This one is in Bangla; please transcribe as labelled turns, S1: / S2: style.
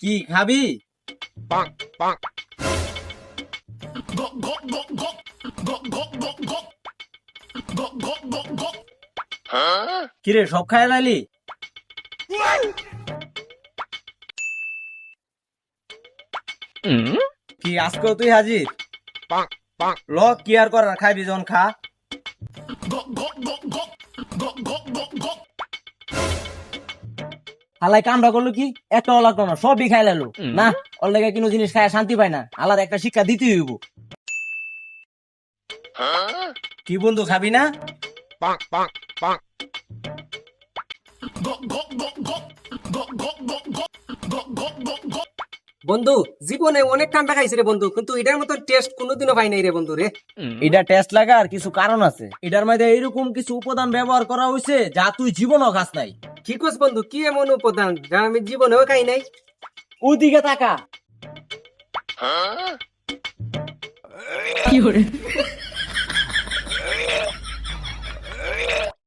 S1: কি খাবি? কিরে সব খায় লাইলি? কি আজকেও তুই হাজির? ল কি আর করার, খাইবি যখন খা। হালাই কামড়া করলো কি, একটা লাগতো না, সবই খাই লাইলো। না, ওর লেগে কোনো জিনিস খায় শান্তি পায় না, আলাদা একটা শিক্ষা দিতেই হইব। কি বন্ধু খাবি না?
S2: বন্ধু জীবনে অনেক কামটা খাইছে রে বন্ধু, কিন্তু এটার মতো টেস্ট কোনোদিনও পাই নাই রে বন্ধু রে।
S1: এটা টেস্ট লাগার কিছু কারণ আছে, এটার মধ্যে এইরকম কিছু উপাদান ব্যবহার করা হয়েছে যা তুই জীবনও খাস নাই।
S2: কি কস বন্ধু, কি এমন উপাদান যা আমি জীবনেও খাই নাই?
S1: ওদিকে তাকা।